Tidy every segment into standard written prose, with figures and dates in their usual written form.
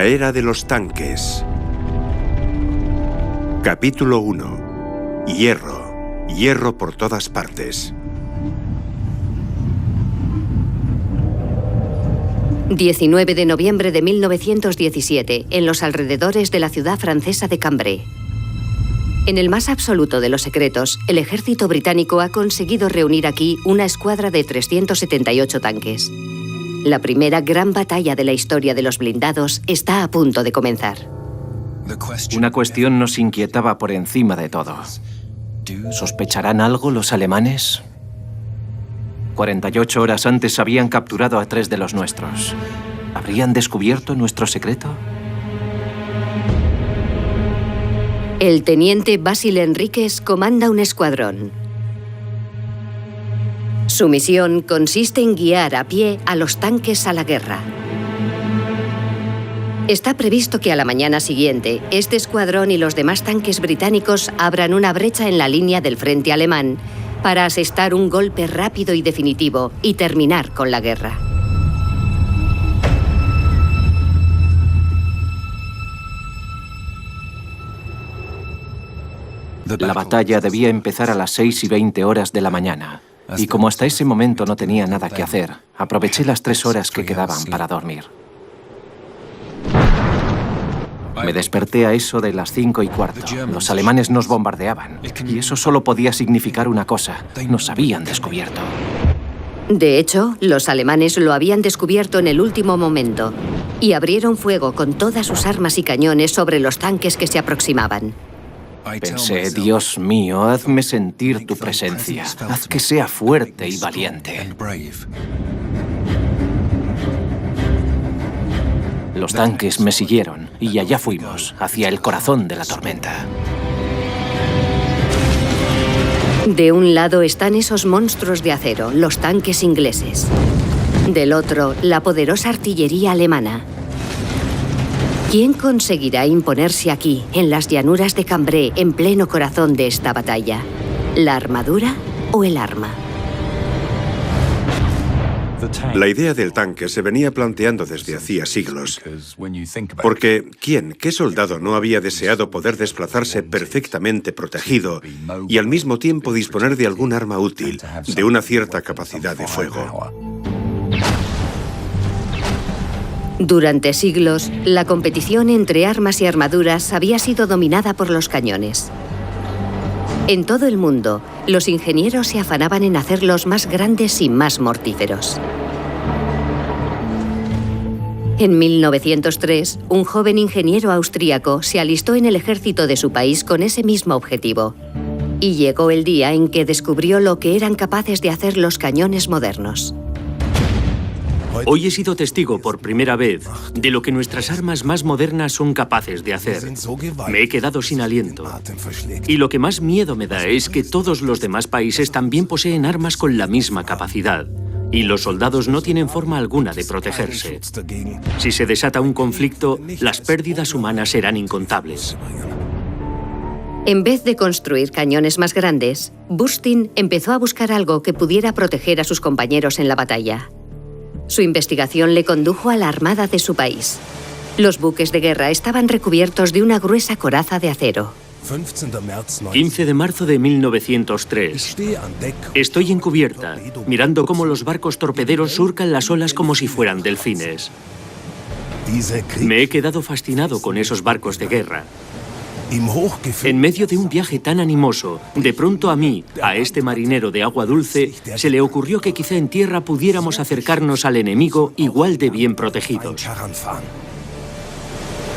La era de los tanques. Capítulo 1. Hierro. Hierro por todas partes. 19 de noviembre de 1917, en los alrededores de la ciudad francesa de Cambrai. En el más absoluto de los secretos, el ejército británico ha conseguido reunir aquí una escuadra de 378 tanques. La primera gran batalla de la historia de los blindados está a punto de comenzar. Una cuestión nos inquietaba por encima de todo. ¿Sospecharán algo los alemanes? 48 horas antes habían capturado a 3 de los nuestros. ¿Habrían descubierto nuestro secreto? El teniente Basil Enríquez comanda un escuadrón. Su misión consiste en guiar a pie a los tanques a la guerra. Está previsto que a la mañana siguiente, este escuadrón y los demás tanques británicos abran una brecha en la línea del frente alemán para asestar un golpe rápido y definitivo y terminar con la guerra. La batalla debía empezar a las 6:20 horas de la mañana. Y como hasta ese momento no tenía nada que hacer, aproveché las 3 horas que quedaban para dormir. Me desperté a eso de las 5:15. Los alemanes nos bombardeaban. Y eso solo podía significar una cosa. Nos habían descubierto. De hecho, los alemanes lo habían descubierto en el último momento y abrieron fuego con todas sus armas y cañones sobre los tanques que se aproximaban. Pensé, Dios mío, hazme sentir tu presencia. Haz que sea fuerte y valiente. Los tanques me siguieron y allá fuimos, hacia el corazón de la tormenta. De un lado están esos monstruos de acero, los tanques ingleses. Del otro, la poderosa artillería alemana. ¿Quién conseguirá imponerse aquí, en las llanuras de Cambrai, en pleno corazón de esta batalla? ¿La armadura o el arma? La idea del tanque se venía planteando desde hacía siglos. Porque, ¿qué soldado no había deseado poder desplazarse perfectamente protegido y al mismo tiempo disponer de algún arma útil, de una cierta capacidad de fuego? Durante siglos, la competición entre armas y armaduras había sido dominada por los cañones. En todo el mundo, los ingenieros se afanaban en hacerlos más grandes y más mortíferos. En 1903, un joven ingeniero austríaco se alistó en el ejército de su país con ese mismo objetivo. Y llegó el día en que descubrió lo que eran capaces de hacer los cañones modernos. Hoy he sido testigo por primera vez de lo que nuestras armas más modernas son capaces de hacer. Me he quedado sin aliento. Y lo que más miedo me da es que todos los demás países también poseen armas con la misma capacidad. Y los soldados no tienen forma alguna de protegerse. Si se desata un conflicto, las pérdidas humanas serán incontables. En vez de construir cañones más grandes, Burstin empezó a buscar algo que pudiera proteger a sus compañeros en la batalla. Su investigación le condujo a la armada de su país. Los buques de guerra estaban recubiertos de una gruesa coraza de acero. 15 de marzo de 1903. Estoy en cubierta, mirando cómo los barcos torpederos surcan las olas como si fueran delfines. Me he quedado fascinado con esos barcos de guerra. En medio de un viaje tan animoso, de pronto a mí, a este marinero de agua dulce, se le ocurrió que quizá en tierra pudiéramos acercarnos al enemigo igual de bien protegidos.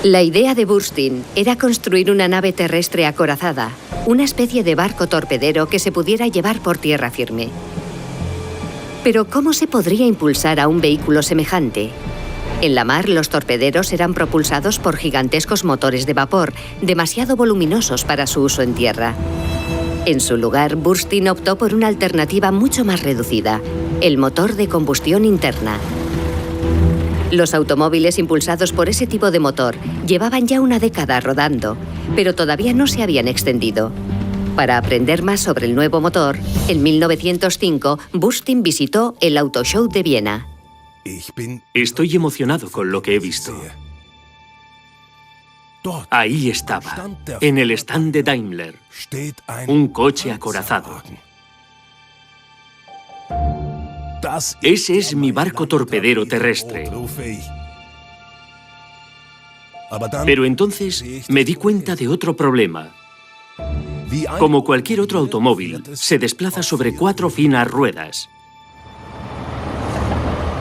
La idea de Burstin era construir una nave terrestre acorazada, una especie de barco torpedero que se pudiera llevar por tierra firme. Pero ¿cómo se podría impulsar a un vehículo semejante? En la mar, los torpederos eran propulsados por gigantescos motores de vapor, demasiado voluminosos para su uso en tierra. En su lugar, Burstin optó por una alternativa mucho más reducida, el motor de combustión interna. Los automóviles impulsados por ese tipo de motor llevaban ya una década rodando, pero todavía no se habían extendido. Para aprender más sobre el nuevo motor, en 1905, Burstin visitó el Auto Show de Viena. Estoy emocionado con lo que he visto. Ahí estaba, en el stand de Daimler, un coche acorazado. Ese es mi barco torpedero terrestre. Pero entonces me di cuenta de otro problema. Como cualquier otro automóvil, se desplaza sobre 4 finas ruedas.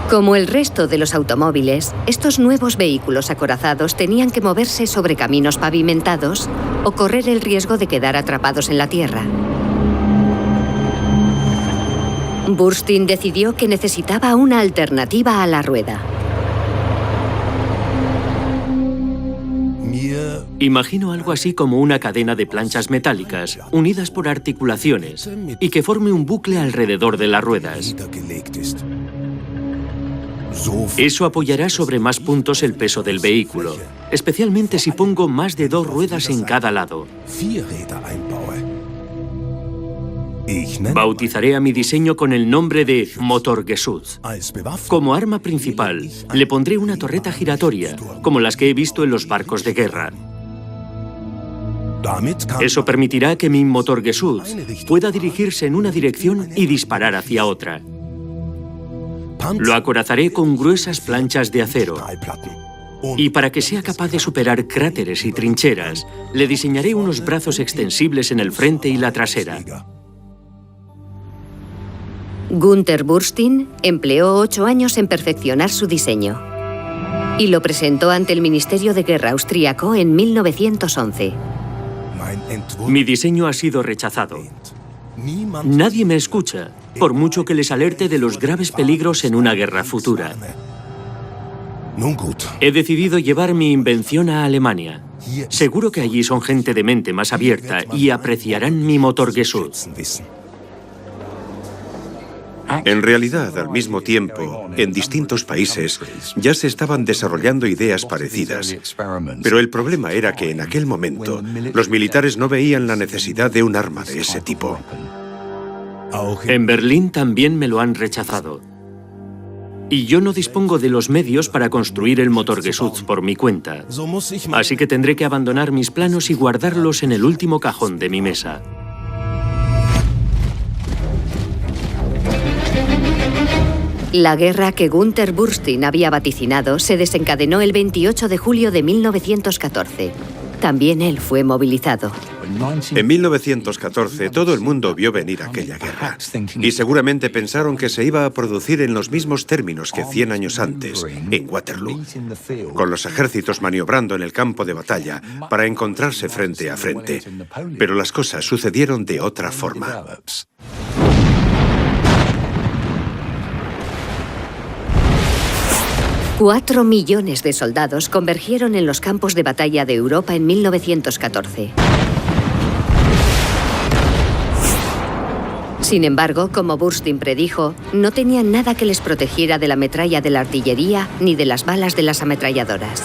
Como el resto de los automóviles, estos nuevos vehículos acorazados tenían que moverse sobre caminos pavimentados o correr el riesgo de quedar atrapados en la tierra. Burstyn decidió que necesitaba una alternativa a la rueda. Imagino algo así como una cadena de planchas metálicas, unidas por articulaciones, y que forme un bucle alrededor de las ruedas. Eso apoyará sobre más puntos el peso del vehículo, especialmente si pongo más de 2 ruedas en cada lado. Bautizaré a mi diseño con el nombre de Motorgeschoss. Como arma principal, le pondré una torreta giratoria, como las que he visto en los barcos de guerra. Eso permitirá que mi Motorgeschoss pueda dirigirse en una dirección y disparar hacia otra. Lo acorazaré con gruesas planchas de acero. Y para que sea capaz de superar cráteres y trincheras, le diseñaré unos brazos extensibles en el frente y la trasera. Günther Burstyn empleó 8 años en perfeccionar su diseño y lo presentó ante el Ministerio de Guerra austríaco en 1911. Mi diseño ha sido rechazado. Nadie me escucha, por mucho que les alerte de los graves peligros en una guerra futura. He decidido llevar mi invención a Alemania. Seguro que allí son gente de mente más abierta y apreciarán mi Motorgeschoss. En realidad, al mismo tiempo, en distintos países ya se estaban desarrollando ideas parecidas. Pero el problema era que en aquel momento los militares no veían la necesidad de un arma de ese tipo. En Berlín también me lo han rechazado. Y yo no dispongo de los medios para construir el Motorgeschoss por mi cuenta. Así que tendré que abandonar mis planos y guardarlos en el último cajón de mi mesa. La guerra que Günther Burstyn había vaticinado se desencadenó el 28 de julio de 1914. También él fue movilizado. En 1914 todo el mundo vio venir aquella guerra y seguramente pensaron que se iba a producir en los mismos términos que 100 años antes, en Waterloo, con los ejércitos maniobrando en el campo de batalla para encontrarse frente a frente. Pero las cosas sucedieron de otra forma. $4 millones de soldados convergieron en los campos de batalla de Europa en 1914. Sin embargo, como Burstyn predijo, no tenían nada que les protegiera de la metralla de la artillería ni de las balas de las ametralladoras.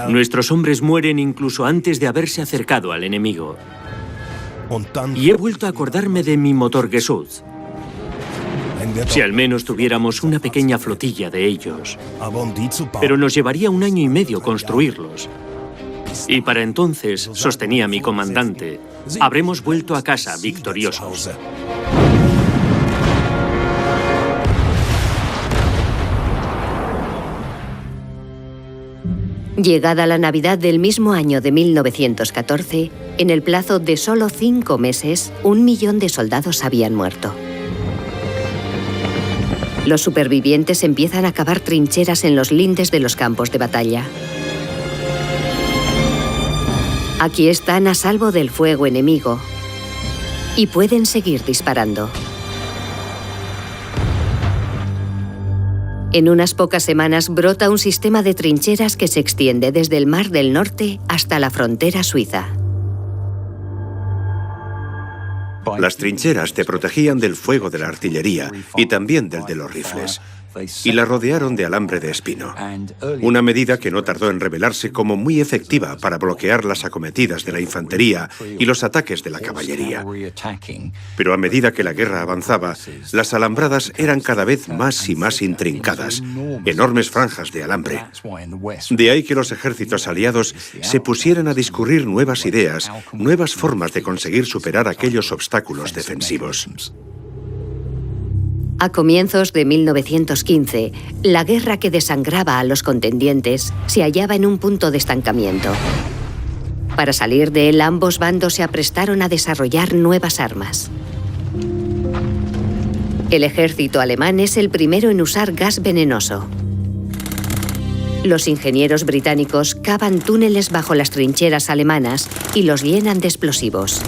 Nuestros hombres mueren incluso antes de haberse acercado al enemigo. Y he vuelto a acordarme de mi Motorgeschoss. Si al menos tuviéramos una pequeña flotilla de ellos. Pero nos llevaría 1 año y medio construirlos. Y para entonces, sostenía mi comandante, habremos vuelto a casa victoriosos. Llegada la Navidad del mismo año de 1914, en el plazo de solo 5 meses, 1 millón de soldados habían muerto. Los supervivientes empiezan a cavar trincheras en los lindes de los campos de batalla. Aquí están a salvo del fuego enemigo y pueden seguir disparando. En unas pocas semanas brota un sistema de trincheras que se extiende desde el Mar del Norte hasta la frontera suiza. Las trincheras te protegían del fuego de la artillería y también del de los rifles. y la rodearon de alambre de espino, una medida que no tardó en revelarse como muy efectiva para bloquear las acometidas de la infantería y los ataques de la caballería. Pero a medida que la guerra avanzaba, las alambradas eran cada vez más y más intrincadas, enormes franjas de alambre. De ahí que los ejércitos aliados se pusieran a discurrir nuevas ideas, nuevas formas de conseguir superar aquellos obstáculos defensivos. A comienzos de 1915, la guerra que desangraba a los contendientes se hallaba en un punto de estancamiento. Para salir de él, ambos bandos se aprestaron a desarrollar nuevas armas. El ejército alemán es el primero en usar gas venenoso. Los ingenieros británicos cavan túneles bajo las trincheras alemanas y los llenan de explosivos.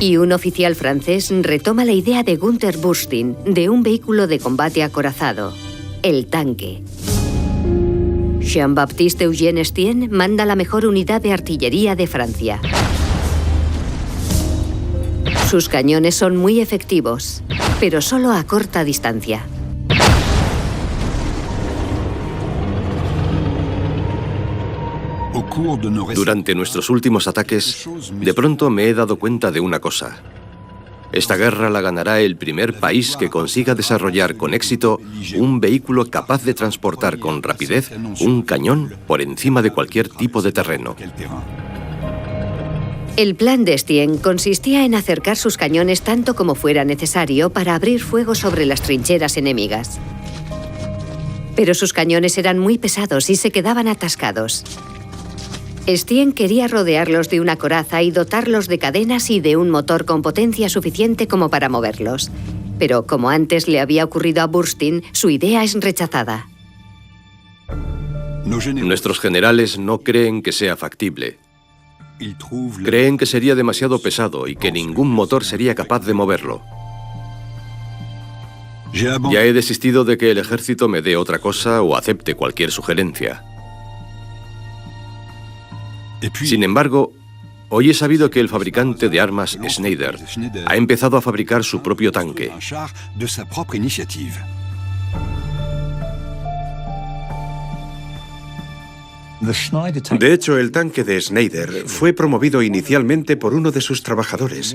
Y un oficial francés retoma la idea de Günther Burstin de un vehículo de combate acorazado, el tanque. Jean-Baptiste Eugène Estienne manda la mejor unidad de artillería de Francia. Sus cañones son muy efectivos, pero solo a corta distancia. Durante nuestros últimos ataques, de pronto me he dado cuenta de una cosa. Esta guerra la ganará el primer país que consiga desarrollar con éxito un vehículo capaz de transportar con rapidez un cañón por encima de cualquier tipo de terreno. El plan de Estienne consistía en acercar sus cañones tanto como fuera necesario para abrir fuego sobre las trincheras enemigas. Pero sus cañones eran muy pesados y se quedaban atascados. Estienne quería rodearlos de una coraza y dotarlos de cadenas y de un motor con potencia suficiente como para moverlos. Pero como antes le había ocurrido a Burstin, su idea es rechazada. Nuestros generales no creen que sea factible. Creen que sería demasiado pesado y que ningún motor sería capaz de moverlo. Ya he desistido de que el ejército me dé otra cosa o acepte cualquier sugerencia. Sin embargo, hoy he sabido que el fabricante de armas Schneider ha empezado a fabricar su propio tanque. De hecho, el tanque de Schneider fue promovido inicialmente por uno de sus trabajadores,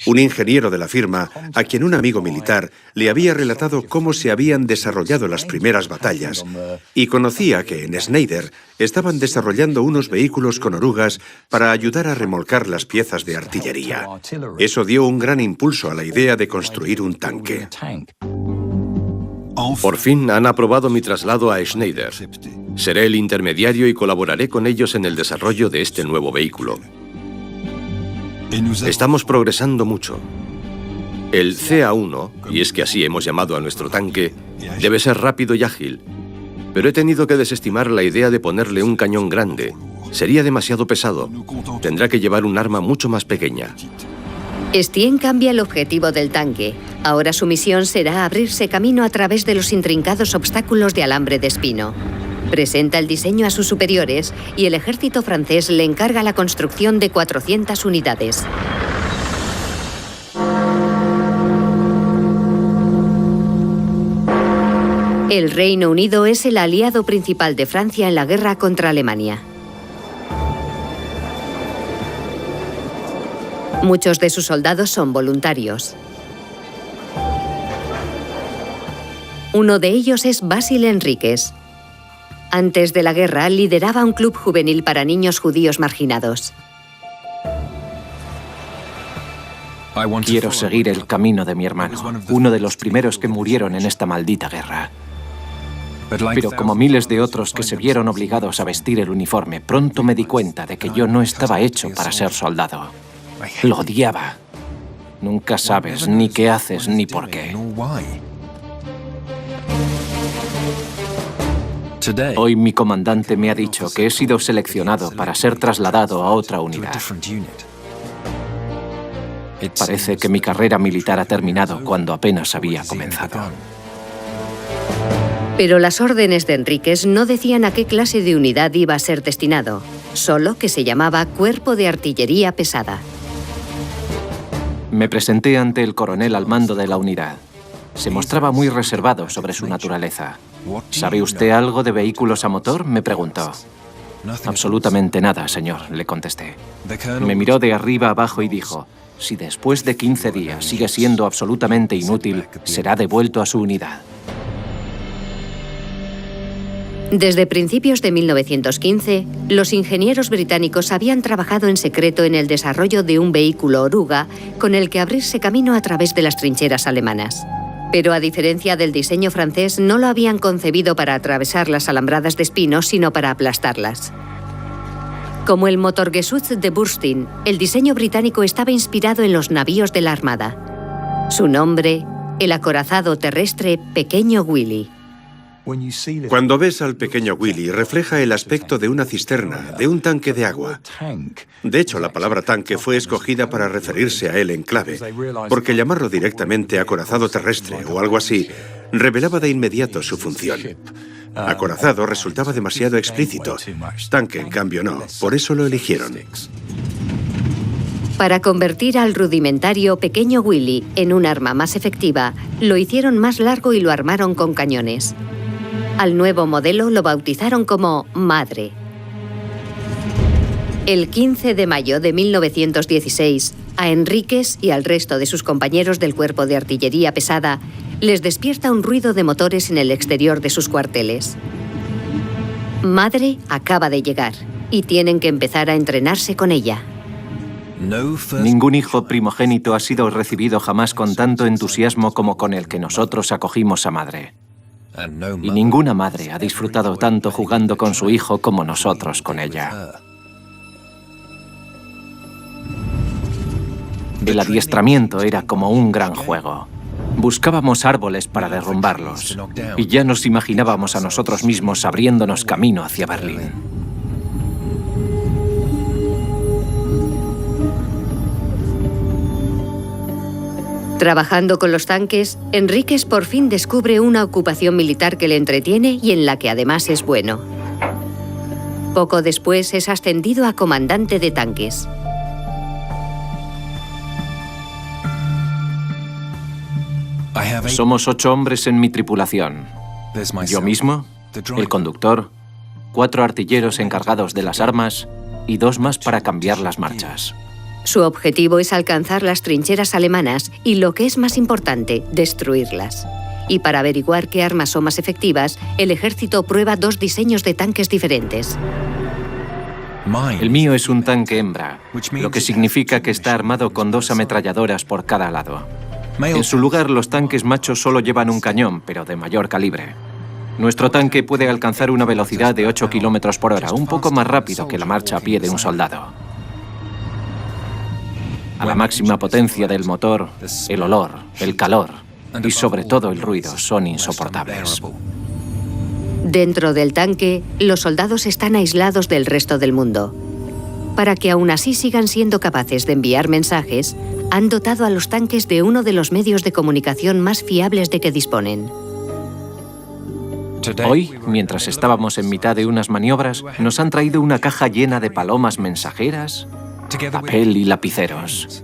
un ingeniero de la firma a quien un amigo militar le había relatado cómo se habían desarrollado las primeras batallas y conocía que en Schneider estaban desarrollando unos vehículos con orugas para ayudar a remolcar las piezas de artillería. Eso dio un gran impulso a la idea de construir un tanque. Por fin han aprobado mi traslado a Schneider. Seré el intermediario y colaboraré con ellos en el desarrollo de este nuevo vehículo. Estamos progresando mucho. El CA-1, y es que así hemos llamado a nuestro tanque, debe ser rápido y ágil. Pero he tenido que desestimar la idea de ponerle un cañón grande. Sería demasiado pesado. Tendrá que llevar un arma mucho más pequeña. Estienne cambia el objetivo del tanque. Ahora su misión será abrirse camino a través de los intrincados obstáculos de alambre de espino. Presenta el diseño a sus superiores y el ejército francés le encarga la construcción de 400 unidades. El Reino Unido es el aliado principal de Francia en la guerra contra Alemania. Muchos de sus soldados son voluntarios. Uno de ellos es Basil Enríquez. Antes de la guerra, lideraba un club juvenil para niños judíos marginados. Quiero seguir el camino de mi hermano, uno de los primeros que murieron en esta maldita guerra. Pero como miles de otros que se vieron obligados a vestir el uniforme, pronto me di cuenta de que yo no estaba hecho para ser soldado. Lo odiaba. Nunca sabes ni qué haces ni por qué. Hoy mi comandante me ha dicho que he sido seleccionado para ser trasladado a otra unidad. Parece que mi carrera militar ha terminado cuando apenas había comenzado. Pero las órdenes de Enríquez no decían a qué clase de unidad iba a ser destinado, solo que se llamaba Cuerpo de Artillería Pesada. Me presenté ante el coronel al mando de la unidad. Se mostraba muy reservado sobre su naturaleza. ¿Sabe usted algo de vehículos a motor?, me preguntó. Absolutamente nada, señor, le contesté. Me miró de arriba abajo y dijo: si después de 15 días sigue siendo absolutamente inútil, será devuelto a su unidad. Desde principios de 1915, los ingenieros británicos habían trabajado en secreto en el desarrollo de un vehículo oruga con el que abrirse camino a través de las trincheras alemanas. Pero a diferencia del diseño francés, no lo habían concebido para atravesar las alambradas de espinos, sino para aplastarlas. Como el Motorgeschoss de Burstein, el diseño británico estaba inspirado en los navíos de la Armada. Su nombre, el acorazado terrestre Pequeño Willy. Cuando ves al pequeño Willy, refleja el aspecto de una cisterna, de un tanque de agua. De hecho, la palabra tanque fue escogida para referirse a él en clave, porque llamarlo directamente acorazado terrestre o algo así revelaba de inmediato su función. Acorazado resultaba demasiado explícito. Tanque, en cambio, no. Por eso lo eligieron. Para convertir al rudimentario Pequeño Willy en un arma más efectiva, lo hicieron más largo y lo armaron con cañones. Al nuevo modelo lo bautizaron como Madre. El 15 de mayo de 1916, a Enríquez y al resto de sus compañeros del Cuerpo de Artillería Pesada les despierta un ruido de motores en el exterior de sus cuarteles. Madre acaba de llegar y tienen que empezar a entrenarse con ella. Ningún hijo primogénito ha sido recibido jamás con tanto entusiasmo como con el que nosotros acogimos a Madre. Y ninguna madre ha disfrutado tanto jugando con su hijo como nosotros con ella. El adiestramiento era como un gran juego. Buscábamos árboles para derrumbarlos y ya nos imaginábamos a nosotros mismos abriéndonos camino hacia Berlín. Trabajando con los tanques, Enríquez por fin descubre una ocupación militar que le entretiene y en la que además es bueno. Poco después es ascendido a comandante de tanques. Somos 8 hombres en mi tripulación. Yo mismo, el conductor, 4 artilleros encargados de las armas y 2 más para cambiar las marchas. Su objetivo es alcanzar las trincheras alemanas y, lo que es más importante, destruirlas. Y para averiguar qué armas son más efectivas, el ejército prueba 2 diseños de tanques diferentes. El mío es un tanque hembra, lo que significa que está armado con 2 ametralladoras por cada lado. En su lugar, los tanques machos solo llevan un cañón, pero de mayor calibre. Nuestro tanque puede alcanzar una velocidad de 8 km por hora, un poco más rápido que la marcha a pie de un soldado. A la máxima potencia del motor, el olor, el calor y sobre todo el ruido son insoportables. Dentro del tanque, los soldados están aislados del resto del mundo. Para que aún así sigan siendo capaces de enviar mensajes, han dotado a los tanques de uno de los medios de comunicación más fiables de que disponen. Hoy, mientras estábamos en mitad de unas maniobras, nos han traído una caja llena de palomas mensajeras, papel y lapiceros.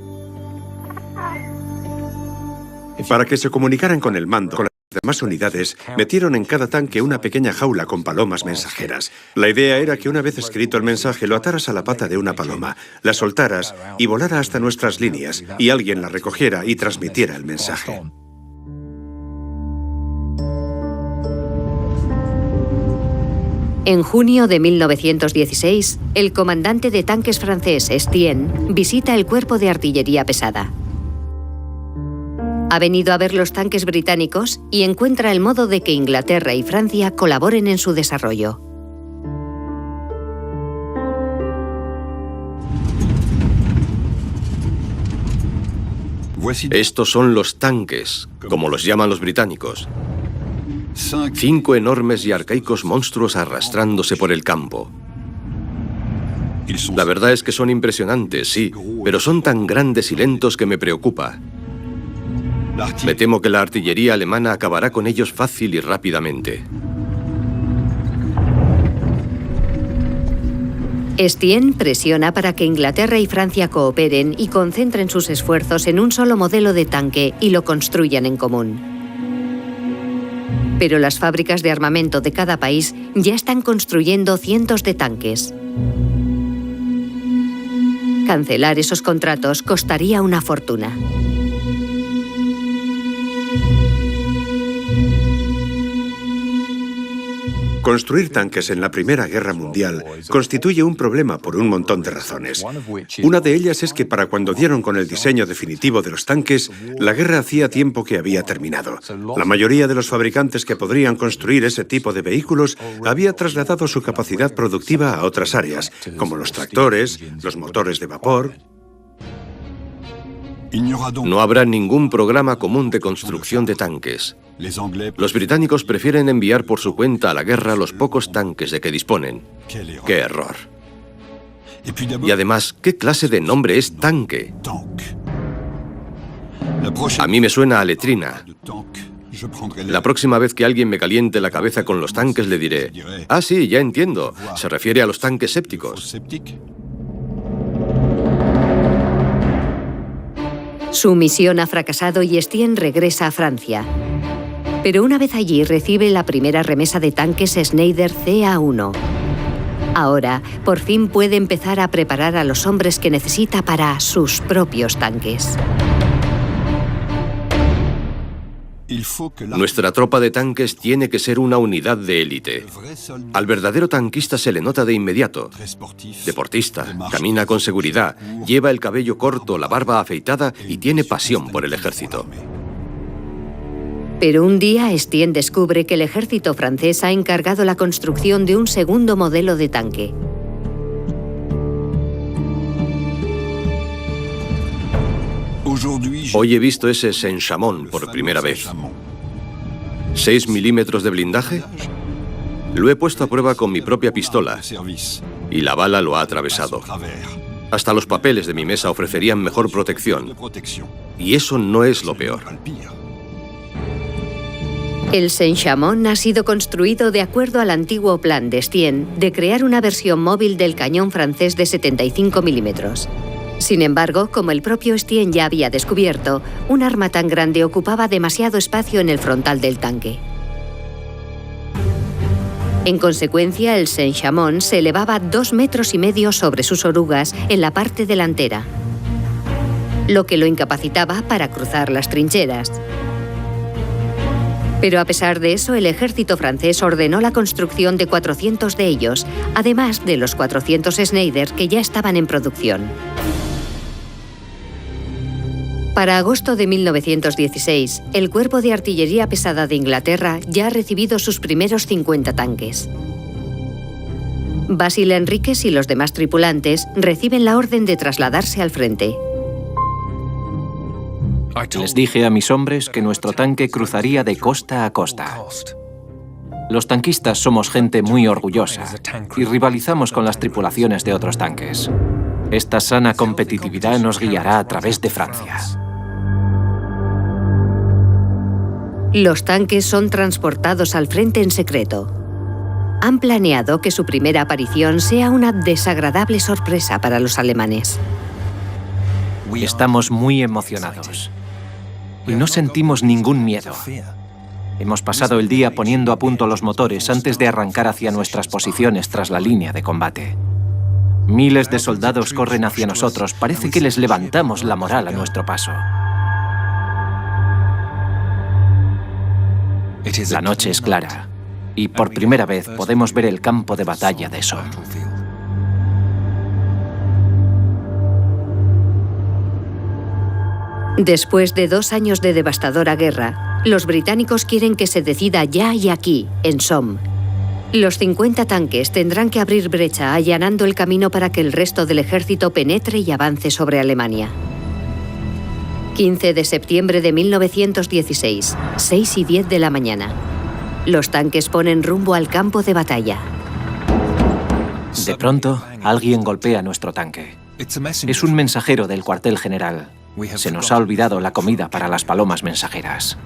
Para que se comunicaran con el mando, con las demás unidades, metieron en cada tanque una pequeña jaula con palomas mensajeras. La idea era que una vez escrito el mensaje lo ataras a la pata de una paloma, la soltaras y volara hasta nuestras líneas, y alguien la recogiera y transmitiera el mensaje. En junio de 1916, el comandante de tanques francés, Estienne, visita el Cuerpo de Artillería Pesada. Ha venido a ver los tanques británicos y encuentra el modo de que Inglaterra y Francia colaboren en su desarrollo. Estos son los tanques, como los llaman los británicos. 5 enormes y arcaicos monstruos arrastrándose por el campo. La verdad es que son impresionantes, sí, pero son tan grandes y lentos que me preocupa. Me temo que la artillería alemana acabará con ellos fácil y rápidamente. Estienne presiona para que Inglaterra y Francia cooperen y concentren sus esfuerzos en un solo modelo de tanque y lo construyan en común. Pero las fábricas de armamento de cada país ya están construyendo cientos de tanques. Cancelar esos contratos costaría una fortuna. Construir tanques en la Primera Guerra Mundial constituye un problema por un montón de razones. Una de ellas es que para cuando dieron con el diseño definitivo de los tanques, la guerra hacía tiempo que había terminado. La mayoría de los fabricantes que podrían construir ese tipo de vehículos había trasladado su capacidad productiva a otras áreas, como los tractores, los motores de vapor. No habrá ningún programa común de construcción de tanques. Los británicos prefieren enviar por su cuenta a la guerra los pocos tanques de que disponen. ¡Qué error! Y además, ¿qué clase de nombre es tanque? A mí me suena a letrina. La próxima vez que alguien me caliente la cabeza con los tanques le diré: ah, sí, ya entiendo, se refiere a los tanques sépticos. Su misión ha fracasado y Estienne regresa a Francia. Pero una vez allí recibe la primera remesa de tanques Schneider CA1. Ahora, por fin puede empezar a preparar a los hombres que necesita para sus propios tanques. Nuestra tropa de tanques tiene que ser una unidad de élite. Al verdadero tanquista se le nota de inmediato. Deportista, camina con seguridad, lleva el cabello corto, la barba afeitada y tiene pasión por el ejército. Pero un día Estienne descubre que el ejército francés ha encargado la construcción de un segundo modelo de tanque. Hoy he visto ese Saint-Chamond por primera vez. 6 milímetros de blindaje. Lo he puesto a prueba con mi propia pistola y la bala lo ha atravesado. Hasta los papeles de mi mesa ofrecerían mejor protección. Y eso no es lo peor. El Saint-Chamond ha sido construido de acuerdo al antiguo plan de Estienne de crear una versión móvil del cañón francés de 75 milímetros. Sin embargo, como el propio Estienne ya había descubierto, un arma tan grande ocupaba demasiado espacio en el frontal del tanque. En consecuencia, el Saint-Chamond se elevaba 2,5 metros sobre sus orugas en la parte delantera, lo que lo incapacitaba para cruzar las trincheras. Pero a pesar de eso, el ejército francés ordenó la construcción de 400 de ellos, además de los 400 Schneider que ya estaban en producción. Para agosto de 1916, el Cuerpo de Artillería Pesada de Inglaterra ya ha recibido sus primeros 50 tanques. Basil Enríquez y los demás tripulantes reciben la orden de trasladarse al frente. Les dije a mis hombres que nuestro tanque cruzaría de costa a costa. Los tanquistas somos gente muy orgullosa y rivalizamos con las tripulaciones de otros tanques. Esta sana competitividad nos guiará a través de Francia. Los tanques son transportados al frente en secreto. Han planeado que su primera aparición sea una desagradable sorpresa para los alemanes. Estamos muy emocionados y no sentimos ningún miedo. Hemos pasado el día poniendo a punto los motores antes de arrancar hacia nuestras posiciones tras la línea de combate. Miles de soldados corren hacia nosotros. Parece que les levantamos la moral a nuestro paso. La noche es clara y por primera vez podemos ver el campo de batalla de Somme. Después de 2 años de devastadora guerra, los británicos quieren que se decida ya y aquí, en Somme. Los 50 tanques tendrán que abrir brecha allanando el camino para que el resto del ejército penetre y avance sobre Alemania. 15 de septiembre de 1916, 6:10 de la mañana. Los tanques ponen rumbo al campo de batalla. De pronto, alguien golpea nuestro tanque. Es un mensajero del cuartel general. Se nos ha olvidado la comida para las palomas mensajeras.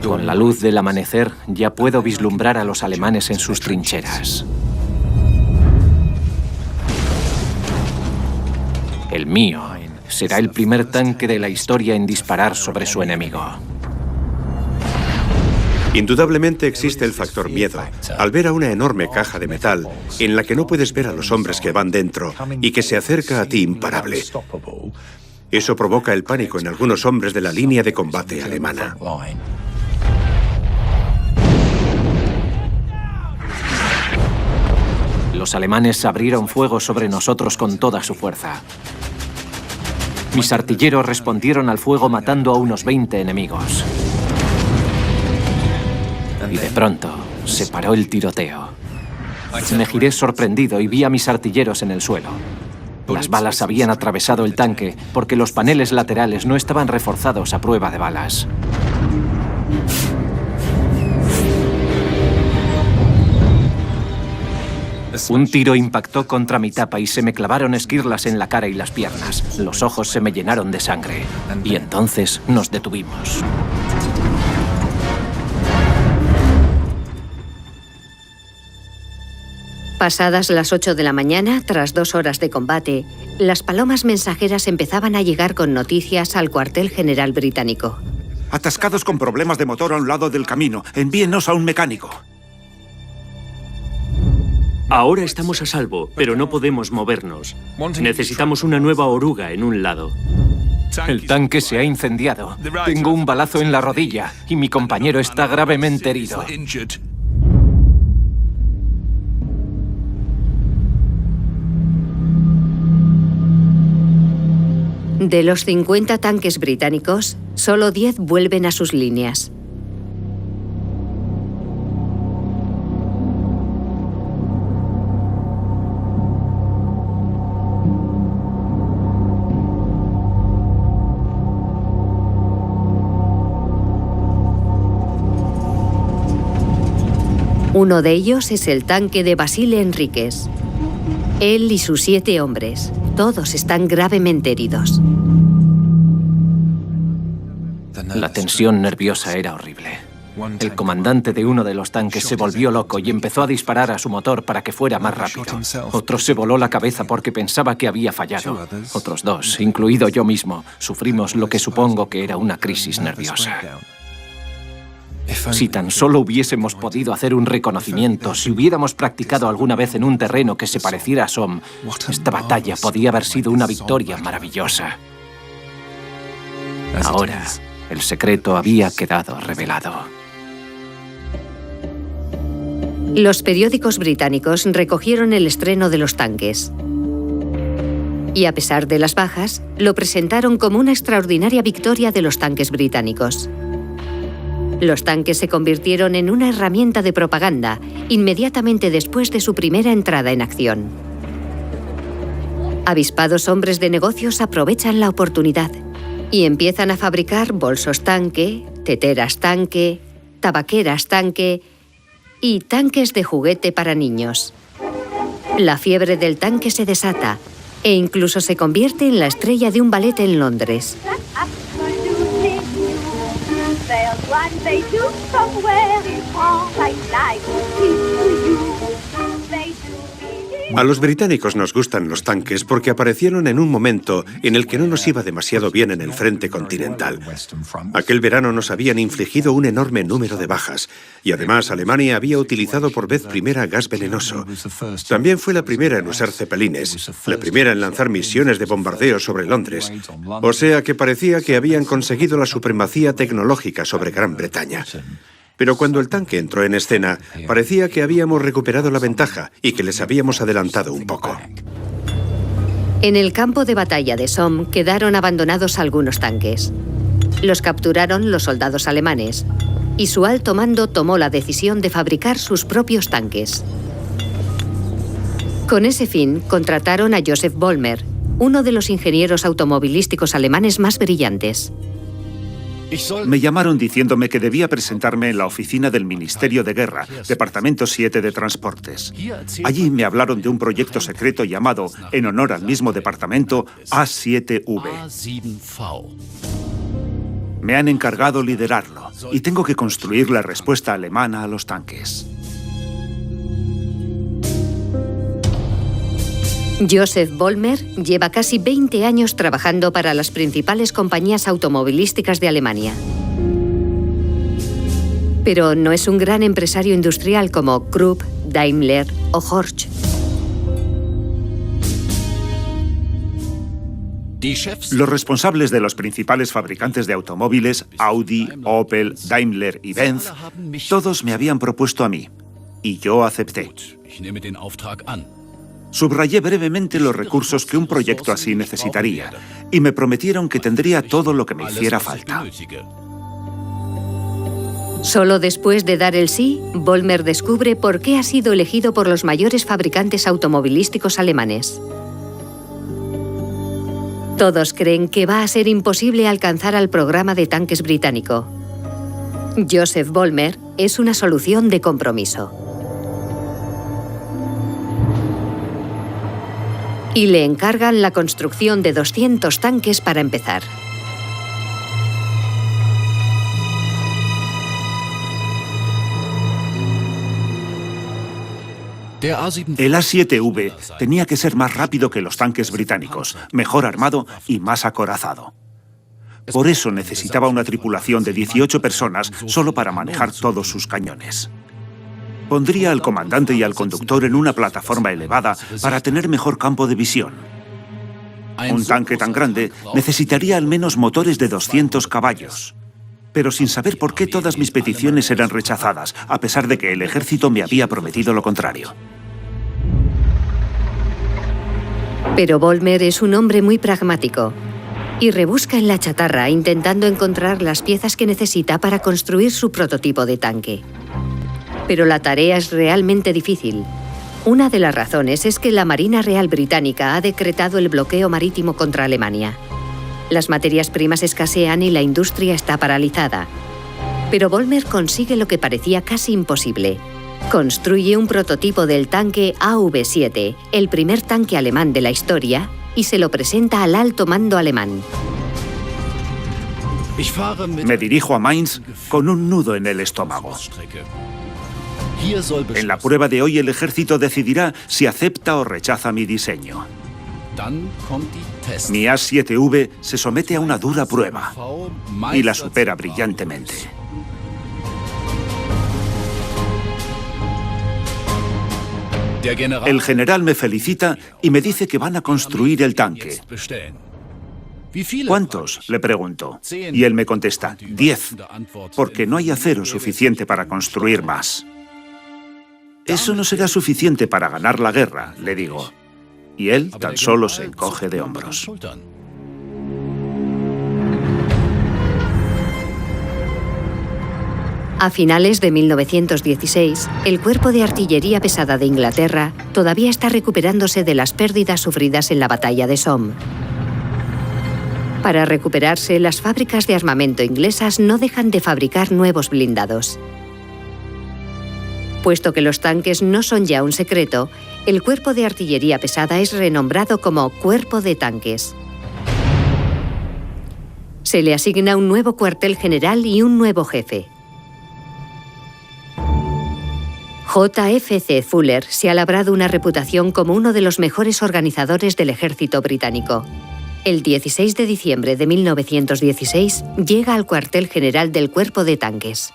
Con la luz del amanecer ya puedo vislumbrar a los alemanes en sus trincheras. El mío será el primer tanque de la historia en disparar sobre su enemigo. Indudablemente existe el factor miedo al ver a una enorme caja de metal en la que no puedes ver a los hombres que van dentro y que se acerca a ti imparable. Eso provoca el pánico en algunos hombres de la línea de combate alemana. Los alemanes abrieron fuego sobre nosotros con toda su fuerza. Mis artilleros respondieron al fuego matando a unos 20 enemigos. Y de pronto se paró el tiroteo. Me giré sorprendido y vi a mis artilleros en el suelo. Las balas habían atravesado el tanque porque los paneles laterales no estaban reforzados a prueba de balas. Un tiro impactó contra mi tapa y se me clavaron esquirlas en la cara y las piernas. Los ojos se me llenaron de sangre. Y entonces nos detuvimos. Pasadas las 8 de la mañana, tras 2 horas de combate, las palomas mensajeras empezaban a llegar con noticias al cuartel general británico. Atascados con problemas de motor a un lado del camino. Envíenos a un mecánico. Ahora estamos a salvo, pero no podemos movernos. Necesitamos una nueva oruga en un lado. El tanque se ha incendiado. Tengo un balazo en la rodilla y mi compañero está gravemente herido. De los 50 tanques británicos, solo 10 vuelven a sus líneas. Uno de ellos es el tanque de Basile Enríquez. Él y sus 7 hombres, todos están gravemente heridos. La tensión nerviosa era horrible. El comandante de uno de los tanques se volvió loco y empezó a disparar a su motor para que fuera más rápido. Otro se voló la cabeza porque pensaba que había fallado. Otros 2, incluido yo mismo, sufrimos lo que supongo que era una crisis nerviosa. Si tan solo hubiésemos podido hacer un reconocimiento, si hubiéramos practicado alguna vez en un terreno que se pareciera a Somme, esta batalla podía haber sido una victoria maravillosa. Ahora, el secreto había quedado revelado. Los periódicos británicos recogieron el estreno de los tanques. Y a pesar de las bajas, lo presentaron como una extraordinaria victoria de los tanques británicos. Los tanques se convirtieron en una herramienta de propaganda inmediatamente después de su primera entrada en acción. Avispados hombres de negocios aprovechan la oportunidad y empiezan a fabricar bolsos tanque, teteras tanque, tabaqueras tanque y tanques de juguete para niños. La fiebre del tanque se desata e incluso se convierte en la estrella de un ballet en Londres. A los británicos nos gustan los tanques porque aparecieron en un momento en el que no nos iba demasiado bien en el frente continental. Aquel verano nos habían infligido un enorme número de bajas y además Alemania había utilizado por vez primera gas venenoso. También fue la primera en usar cepelines, la primera en lanzar misiones de bombardeo sobre Londres. O sea que parecía que habían conseguido la supremacía tecnológica sobre Gran Bretaña. Pero cuando el tanque entró en escena, parecía que habíamos recuperado la ventaja y que les habíamos adelantado un poco. En el campo de batalla de Somme quedaron abandonados algunos tanques. Los capturaron los soldados alemanes y su alto mando tomó la decisión de fabricar sus propios tanques. Con ese fin, contrataron a Joseph Vollmer, uno de los ingenieros automovilísticos alemanes más brillantes. Me llamaron diciéndome que debía presentarme en la oficina del Ministerio de Guerra, Departamento 7 de Transportes. Allí me hablaron de un proyecto secreto llamado, en honor al mismo departamento, A7V. Me han encargado liderarlo y tengo que construir la respuesta alemana a los tanques. Joseph Vollmer lleva casi 20 años trabajando para las principales compañías automovilísticas de Alemania. Pero no es un gran empresario industrial como Krupp, Daimler o Horch. Los responsables de los principales fabricantes de automóviles, Audi, Opel, Daimler y Benz, todos me habían propuesto a mí, y yo acepté. Subrayé brevemente los recursos que un proyecto así necesitaría, y me prometieron que tendría todo lo que me hiciera falta. Solo después de dar el sí, Vollmer descubre por qué ha sido elegido por los mayores fabricantes automovilísticos alemanes. Todos creen que va a ser imposible alcanzar al programa de tanques británico. Joseph Vollmer es una solución de compromiso. Y le encargan la construcción de 200 tanques para empezar. El A7V tenía que ser más rápido que los tanques británicos, mejor armado y más acorazado. Por eso necesitaba una tripulación de 18 personas solo para manejar todos sus cañones. Pondría al comandante y al conductor en una plataforma elevada para tener mejor campo de visión. Un tanque tan grande necesitaría al menos motores de 200 caballos. Pero sin saber por qué todas mis peticiones eran rechazadas, a pesar de que el ejército me había prometido lo contrario. Pero Vollmer es un hombre muy pragmático y rebusca en la chatarra intentando encontrar las piezas que necesita para construir su prototipo de tanque. Pero la tarea es realmente difícil. Una de las razones es que la Marina Real Británica ha decretado el bloqueo marítimo contra Alemania. Las materias primas escasean y la industria está paralizada. Pero Vollmer consigue lo que parecía casi imposible. Construye un prototipo del tanque AV7, el primer tanque alemán de la historia, y se lo presenta al alto mando alemán. Me dirijo a Mainz con un nudo en el estómago. En la prueba de hoy el ejército decidirá si acepta o rechaza mi diseño. Mi A7V se somete a una dura prueba y la supera brillantemente. El general me felicita y me dice que van a construir el tanque. ¿Cuántos?, le pregunto. Y él me contesta, 10, porque no hay acero suficiente para construir más. Eso no será suficiente para ganar la guerra, le digo. Y él tan solo se encoge de hombros. A finales de 1916, el Cuerpo de Artillería Pesada de Inglaterra todavía está recuperándose de las pérdidas sufridas en la batalla de Somme. Para recuperarse, las fábricas de armamento inglesas no dejan de fabricar nuevos blindados. Puesto que los tanques no son ya un secreto, el Cuerpo de Artillería Pesada es renombrado como Cuerpo de Tanques. Se le asigna un nuevo cuartel general y un nuevo jefe. J.F.C. Fuller se ha labrado una reputación como uno de los mejores organizadores del ejército británico. El 16 de diciembre de 1916 llega al cuartel general del Cuerpo de Tanques.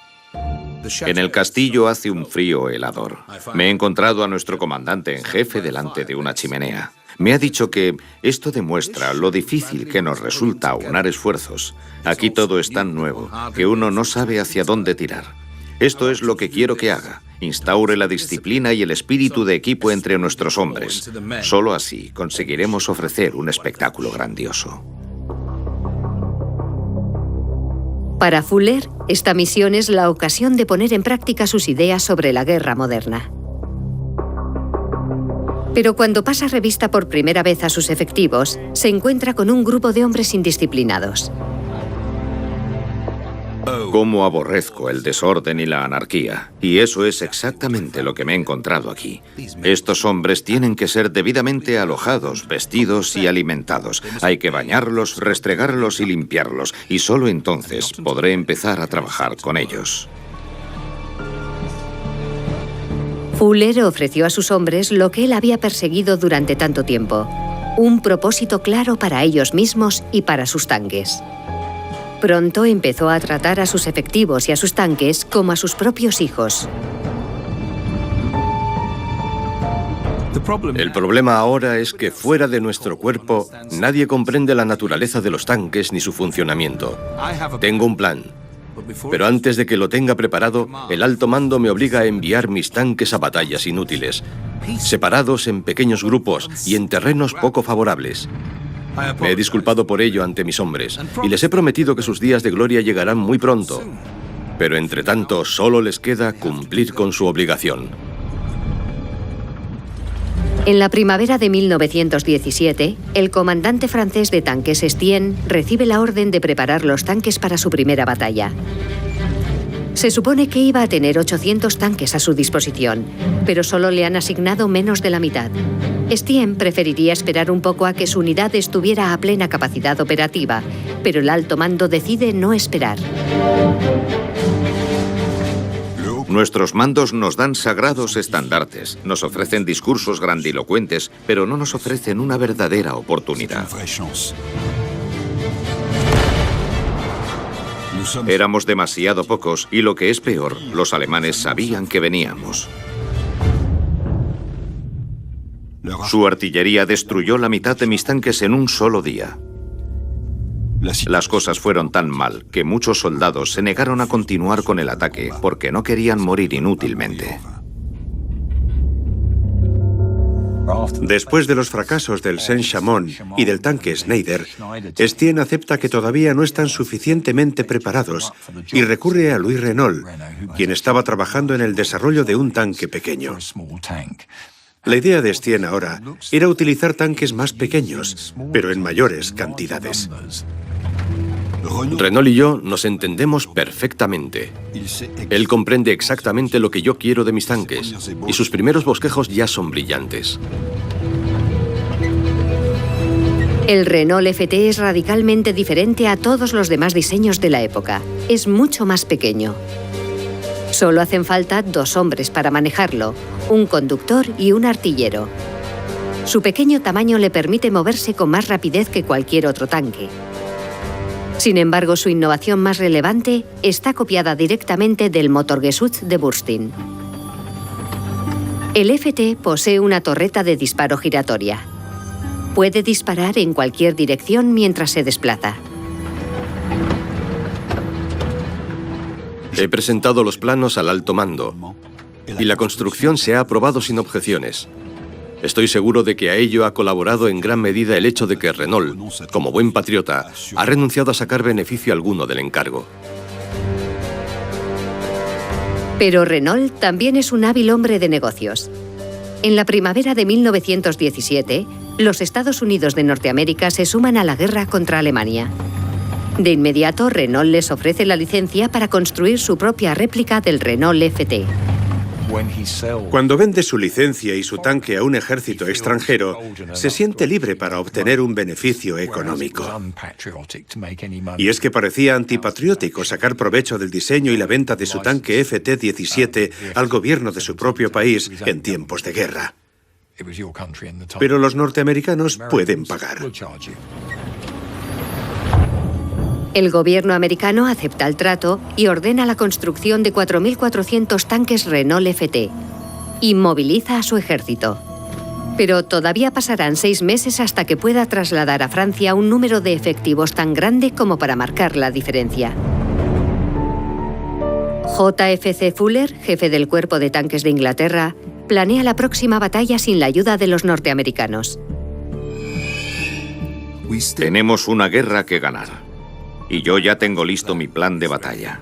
En el castillo hace un frío helador. Me he encontrado a nuestro comandante en jefe delante de una chimenea. Me ha dicho que esto demuestra lo difícil que nos resulta aunar esfuerzos. Aquí todo es tan nuevo que uno no sabe hacia dónde tirar. Esto es lo que quiero que haga. Instaure la disciplina y el espíritu de equipo entre nuestros hombres. Solo así conseguiremos ofrecer un espectáculo grandioso. Para Fuller, esta misión es la ocasión de poner en práctica sus ideas sobre la guerra moderna. Pero cuando pasa revista por primera vez a sus efectivos, se encuentra con un grupo de hombres indisciplinados. Cómo aborrezco el desorden y la anarquía. Y eso es exactamente lo que me he encontrado aquí. Estos hombres tienen que ser debidamente alojados, vestidos y alimentados. Hay que bañarlos, restregarlos y limpiarlos. Y solo entonces podré empezar a trabajar con ellos. Fuller ofreció a sus hombres lo que él había perseguido durante tanto tiempo. Un propósito claro para ellos mismos y para sus tanques. Pronto empezó a tratar a sus efectivos y a sus tanques como a sus propios hijos. El problema ahora es que fuera de nuestro cuerpo nadie comprende la naturaleza de los tanques ni su funcionamiento. Tengo un plan, pero antes de que lo tenga preparado, el alto mando me obliga a enviar mis tanques a batallas inútiles, separados en pequeños grupos y en terrenos poco favorables. Me he disculpado por ello ante mis hombres y les he prometido que sus días de gloria llegarán muy pronto. Pero entre tanto, solo les queda cumplir con su obligación. En la primavera de 1917, el comandante francés de tanques Estienne recibe la orden de preparar los tanques para su primera batalla. Se supone que iba a tener 800 tanques a su disposición, pero solo le han asignado menos de la mitad. Estienne preferiría esperar un poco a que su unidad estuviera a plena capacidad operativa, pero el alto mando decide no esperar. Nuestros mandos nos dan sagrados estandartes, nos ofrecen discursos grandilocuentes, pero no nos ofrecen una verdadera oportunidad. Éramos demasiado pocos y, lo que es peor, los alemanes sabían que veníamos. Su artillería destruyó la mitad de mis tanques en un solo día. Las cosas fueron tan mal que muchos soldados se negaron a continuar con el ataque porque no querían morir inútilmente. Después de los fracasos del Saint-Chamond y del tanque Schneider, Estienne acepta que todavía no están suficientemente preparados y recurre a Louis Renault, quien estaba trabajando en el desarrollo de un tanque pequeño. La idea de Estienne ahora era utilizar tanques más pequeños, pero en mayores cantidades. Renault y yo nos entendemos perfectamente. Él comprende exactamente lo que yo quiero de mis tanques, y sus primeros bosquejos ya son brillantes. El Renault FT es radicalmente diferente a todos los demás diseños de la época. Es mucho más pequeño. Solo hacen falta 2 hombres para manejarlo, un conductor y un artillero. Su pequeño tamaño le permite moverse con más rapidez que cualquier otro tanque. Sin embargo, su innovación más relevante está copiada directamente del Motorgeschoss de Burstin. El FT posee una torreta de disparo giratoria. Puede disparar en cualquier dirección mientras se desplaza. He presentado los planos al alto mando y la construcción se ha aprobado sin objeciones. Estoy seguro de que a ello ha colaborado en gran medida el hecho de que Renault, como buen patriota, ha renunciado a sacar beneficio alguno del encargo. Pero Renault también es un hábil hombre de negocios. En la primavera de 1917, los Estados Unidos de Norteamérica se suman a la guerra contra Alemania. De inmediato, Renault les ofrece la licencia para construir su propia réplica del Renault FT. Cuando vende su licencia y su tanque a un ejército extranjero, se siente libre para obtener un beneficio económico. Y es que parecía antipatriótico sacar provecho del diseño y la venta de su tanque FT-17 al gobierno de su propio país en tiempos de guerra. Pero los norteamericanos pueden pagar. El gobierno americano acepta el trato y ordena la construcción de 4.400 tanques Renault FT y moviliza a su ejército. Pero todavía pasarán 6 meses hasta que pueda trasladar a Francia un número de efectivos tan grande como para marcar la diferencia. J.F.C. Fuller, jefe del Cuerpo de Tanques de Inglaterra, planea la próxima batalla sin la ayuda de los norteamericanos. Tenemos una guerra que ganar. Y yo ya tengo listo mi plan de batalla.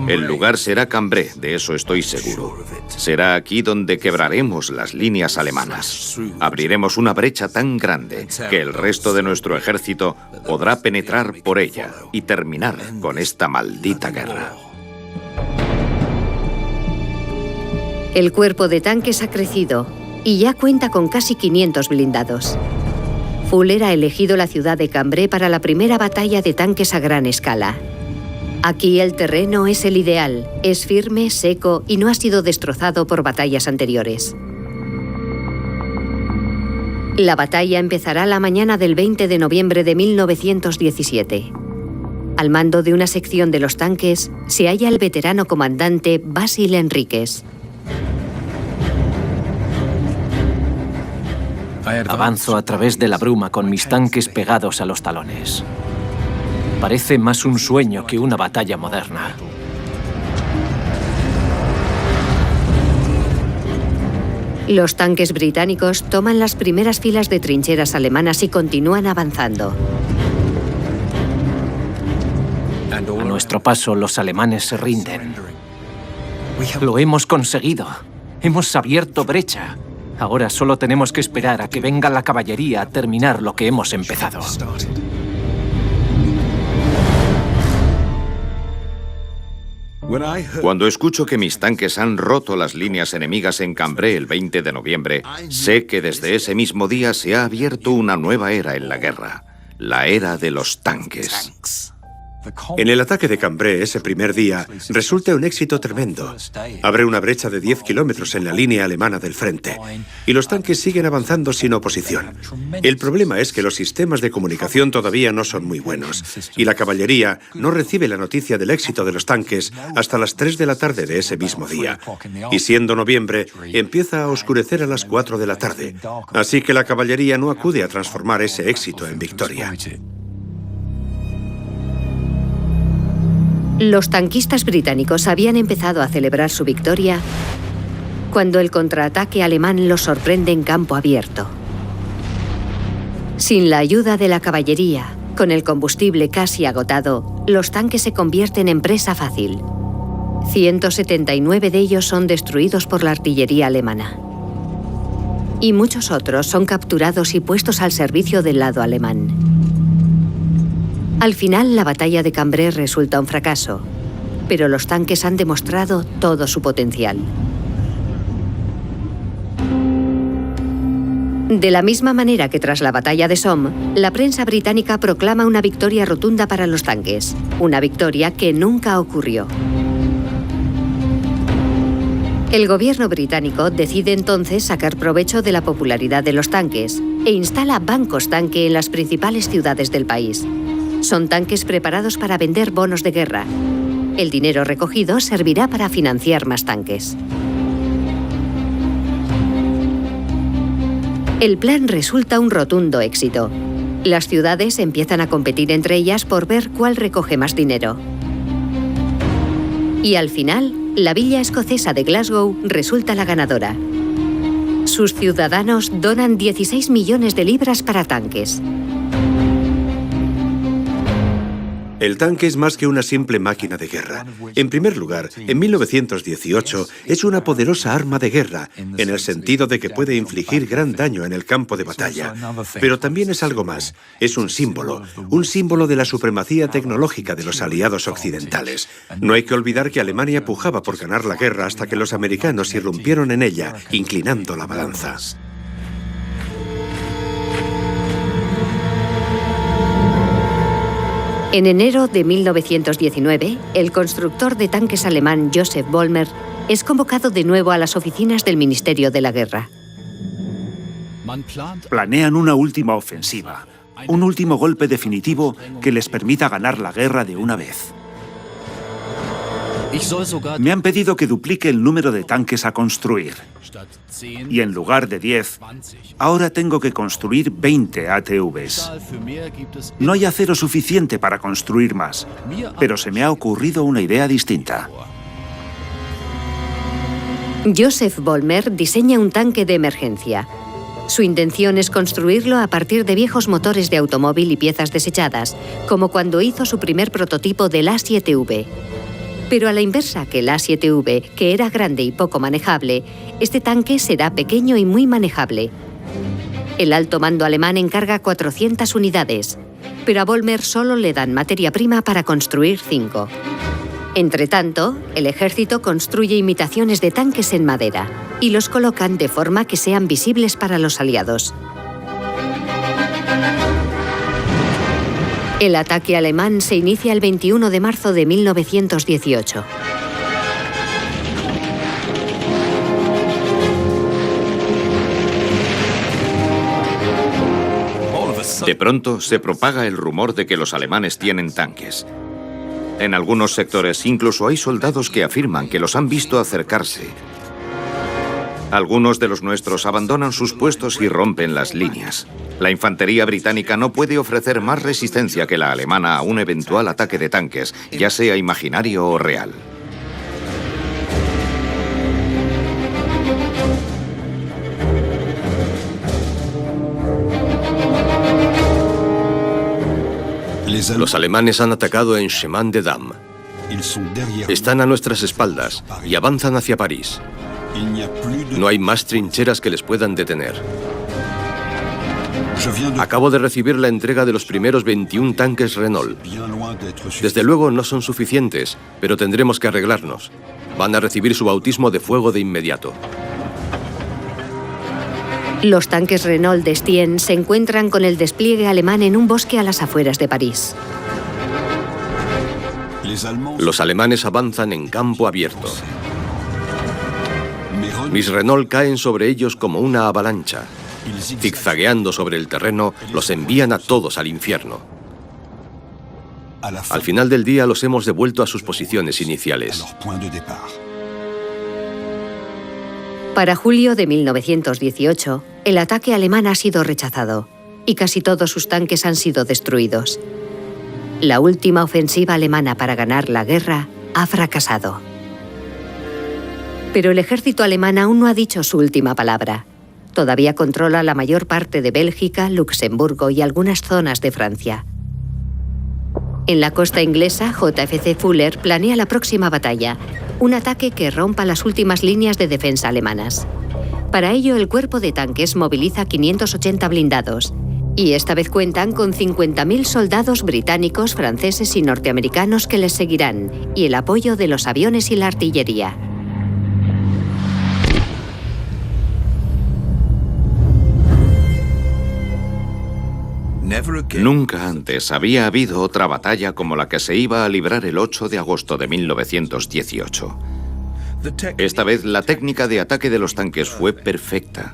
El lugar será Cambrai, de eso estoy seguro. Será aquí donde quebraremos las líneas alemanas. Abriremos una brecha tan grande que el resto de nuestro ejército podrá penetrar por ella y terminar con esta maldita guerra. El cuerpo de tanques ha crecido y ya cuenta con casi 500 blindados. Fuller ha elegido la ciudad de Cambrai para la primera batalla de tanques a gran escala. Aquí el terreno es el ideal, es firme, seco y no ha sido destrozado por batallas anteriores. La batalla empezará la mañana del 20 de noviembre de 1917. Al mando de una sección de los tanques se halla el veterano comandante Basil Enríquez. Avanzo a través de la bruma con mis tanques pegados a los talones. Parece más un sueño que una batalla moderna. Los tanques británicos toman las primeras filas de trincheras alemanas y continúan avanzando. A nuestro paso, los alemanes se rinden. Lo hemos conseguido. Hemos abierto brecha. Ahora solo tenemos que esperar a que venga la caballería a terminar lo que hemos empezado. Cuando escucho que mis tanques han roto las líneas enemigas en Cambrai el 20 de noviembre, sé que desde ese mismo día se ha abierto una nueva era en la guerra, la era de los tanques. En el ataque de Cambrai ese primer día resulta un éxito tremendo. Abre una brecha de 10 kilómetros en la línea alemana del frente y los tanques siguen avanzando sin oposición. El problema es que los sistemas de comunicación todavía no son muy buenos y la caballería no recibe la noticia del éxito de los tanques hasta las 3 de la tarde de ese mismo día. Y siendo noviembre, empieza a oscurecer a las 4 de la tarde, así que la caballería no acude a transformar ese éxito en victoria. Los tanquistas británicos habían empezado a celebrar su victoria cuando el contraataque alemán los sorprende en campo abierto. Sin la ayuda de la caballería, con el combustible casi agotado, los tanques se convierten en presa fácil. 179 de ellos son destruidos por la artillería alemana. Y muchos otros son capturados y puestos al servicio del lado alemán. Al final, la batalla de Cambrai resulta un fracaso, pero los tanques han demostrado todo su potencial. De la misma manera que tras la batalla de Somme, la prensa británica proclama una victoria rotunda para los tanques, una victoria que nunca ocurrió. El gobierno británico decide entonces sacar provecho de la popularidad de los tanques e instala bancos tanque en las principales ciudades del país. Son tanques preparados para vender bonos de guerra. El dinero recogido servirá para financiar más tanques. El plan resulta un rotundo éxito. Las ciudades empiezan a competir entre ellas por ver cuál recoge más dinero. Y al final, la villa escocesa de Glasgow resulta la ganadora. Sus ciudadanos donan 16 millones de libras para tanques. El tanque es más que una simple máquina de guerra. En primer lugar, en 1918 es una poderosa arma de guerra, en el sentido de que puede infligir gran daño en el campo de batalla. Pero también es algo más. Es un símbolo de la supremacía tecnológica de los aliados occidentales. No hay que olvidar que Alemania pujaba por ganar la guerra hasta que los americanos irrumpieron en ella, inclinando la balanza. En enero de 1919, el constructor de tanques alemán Joseph Vollmer es convocado de nuevo a las oficinas del Ministerio de la Guerra. Planean una última ofensiva, un último golpe definitivo que les permita ganar la guerra de una vez. Me han pedido que duplique el número de tanques a construir. Y en lugar de 10, ahora tengo que construir 20 ATVs. No hay acero suficiente para construir más, pero se me ha ocurrido una idea distinta. Joseph Vollmer diseña un tanque de emergencia. Su intención es construirlo a partir de viejos motores de automóvil y piezas desechadas, como cuando hizo su primer prototipo del A7V. Pero a la inversa que el A7V, que era grande y poco manejable, este tanque será pequeño y muy manejable. El alto mando alemán encarga 400 unidades, pero a Vollmer solo le dan materia prima para construir 5. Entretanto, el ejército construye imitaciones de tanques en madera y los colocan de forma que sean visibles para los aliados. El ataque alemán se inicia el 21 de marzo de 1918. De pronto se propaga el rumor de que los alemanes tienen tanques. En algunos sectores incluso hay soldados que afirman que los han visto acercarse. Algunos de los nuestros abandonan sus puestos y rompen las líneas. La infantería británica no puede ofrecer más resistencia que la alemana a un eventual ataque de tanques, ya sea imaginario o real. Los alemanes han atacado en Chemin des Dames. Están a nuestras espaldas y avanzan hacia París. No hay más trincheras que les puedan detener. Acabo de recibir la entrega de los primeros 21 tanques Renault. Desde luego no son suficientes, pero tendremos que arreglarnos. Van a recibir su bautismo de fuego de inmediato. Los tanques Renault Destien se encuentran con el despliegue alemán en un bosque a las afueras de París. Los alemanes avanzan en campo abierto. Mis Renault caen sobre ellos como una avalancha. Zigzagueando sobre el terreno, los envían a todos al infierno. Al final del día los hemos devuelto a sus posiciones iniciales. Para julio de 1918, el ataque alemán ha sido rechazado y casi todos sus tanques han sido destruidos. La última ofensiva alemana para ganar la guerra ha fracasado. Pero el ejército alemán aún no ha dicho su última palabra. Todavía controla la mayor parte de Bélgica, Luxemburgo y algunas zonas de Francia. En la costa inglesa, JFC Fuller planea la próxima batalla, un ataque que rompa las últimas líneas de defensa alemanas. Para ello, el cuerpo de tanques moviliza 580 blindados, y esta vez cuentan con 50.000 soldados británicos, franceses y norteamericanos que les seguirán, y el apoyo de los aviones y la artillería. Nunca antes había habido otra batalla como la que se iba a librar el 8 de agosto de 1918. Esta vez la técnica de ataque de los tanques fue perfecta.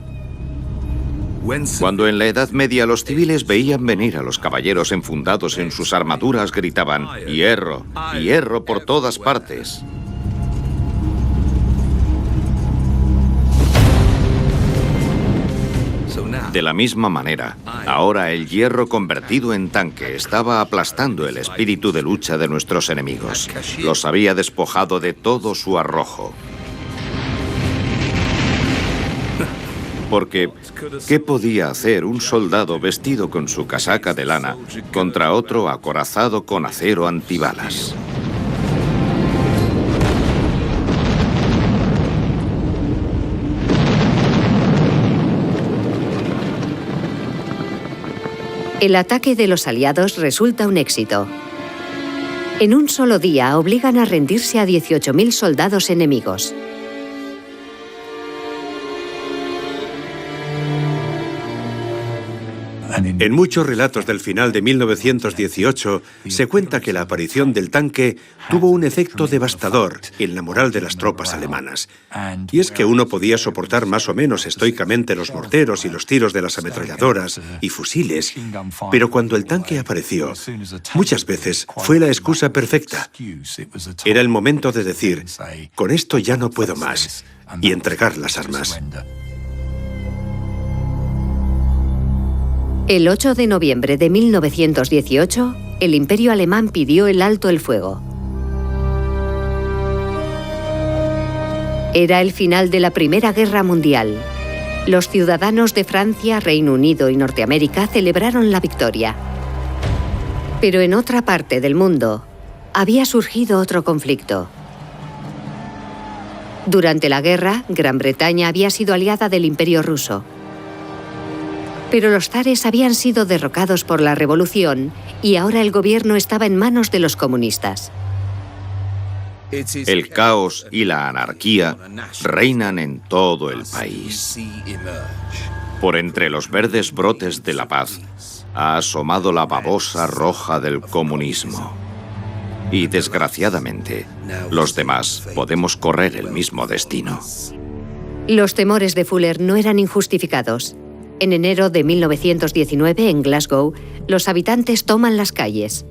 Cuando en la Edad Media los civiles veían venir a los caballeros enfundados en sus armaduras, gritaban «¡Hierro! ¡Hierro por todas partes!». De la misma manera, ahora el hierro convertido en tanque estaba aplastando el espíritu de lucha de nuestros enemigos. Los había despojado de todo su arrojo. Porque, ¿qué podía hacer un soldado vestido con su casaca de lana contra otro acorazado con acero antibalas? El ataque de los aliados resulta un éxito. En un solo día obligan a rendirse a 18.000 soldados enemigos. En muchos relatos del final de 1918 se cuenta que la aparición del tanque tuvo un efecto devastador en la moral de las tropas alemanas. Y es que uno podía soportar más o menos estoicamente los morteros y los tiros de las ametralladoras y fusiles, pero cuando el tanque apareció, muchas veces fue la excusa perfecta. Era el momento de decir, con esto ya no puedo más, y entregar las armas. El 8 de noviembre de 1918, el Imperio alemán pidió el alto el fuego. Era el final de la Primera Guerra Mundial. Los ciudadanos de Francia, Reino Unido y Norteamérica celebraron la victoria. Pero en otra parte del mundo había surgido otro conflicto, Durante la guerra, Gran Bretaña había sido aliada del Imperio ruso. Pero los zares habían sido derrocados por la revolución y ahora el gobierno estaba en manos de los comunistas. El caos y la anarquía reinan en todo el país. Por entre los verdes brotes de la paz ha asomado la babosa roja del comunismo. Y desgraciadamente, los demás podemos correr el mismo destino. Los temores de Fuller no eran injustificados. En enero de 1919, en Glasgow, los habitantes toman las calles.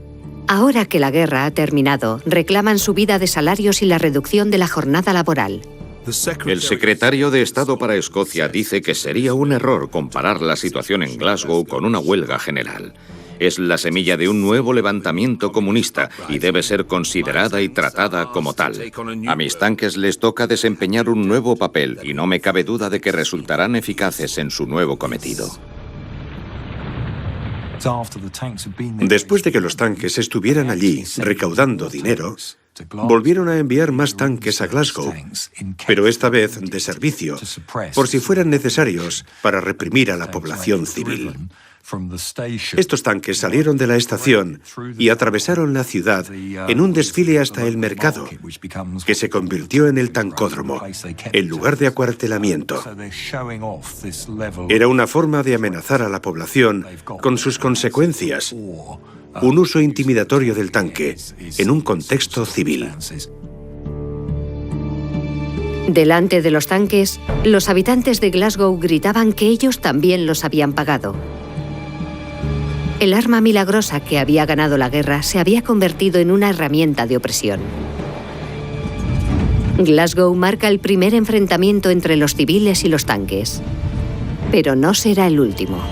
Ahora que la guerra ha terminado, reclaman subida de salarios y la reducción de la jornada laboral. El secretario de Estado para Escocia dice que sería un error comparar la situación en Glasgow con una huelga general. Es la semilla de un nuevo levantamiento comunista y debe ser considerada y tratada como tal. A mis tanques les toca desempeñar un nuevo papel y no me cabe duda de que resultarán eficaces en su nuevo cometido. Después de que los tanques estuvieran allí recaudando dinero, volvieron a enviar más tanques a Glasgow, pero esta vez de servicio, por si fueran necesarios para reprimir a la población civil. Estos tanques salieron de la estación y atravesaron la ciudad en un desfile hasta el mercado, que se convirtió en el tancódromo, el lugar de acuartelamiento. Era una forma de amenazar a la población con sus consecuencias, un uso intimidatorio del tanque en un contexto civil. Delante de los tanques, los habitantes de Glasgow gritaban que ellos también los habían pagado. El arma milagrosa que había ganado la guerra se había convertido en una herramienta de opresión. Glasgow marca el primer enfrentamiento entre los civiles y los tanques, pero no será el último.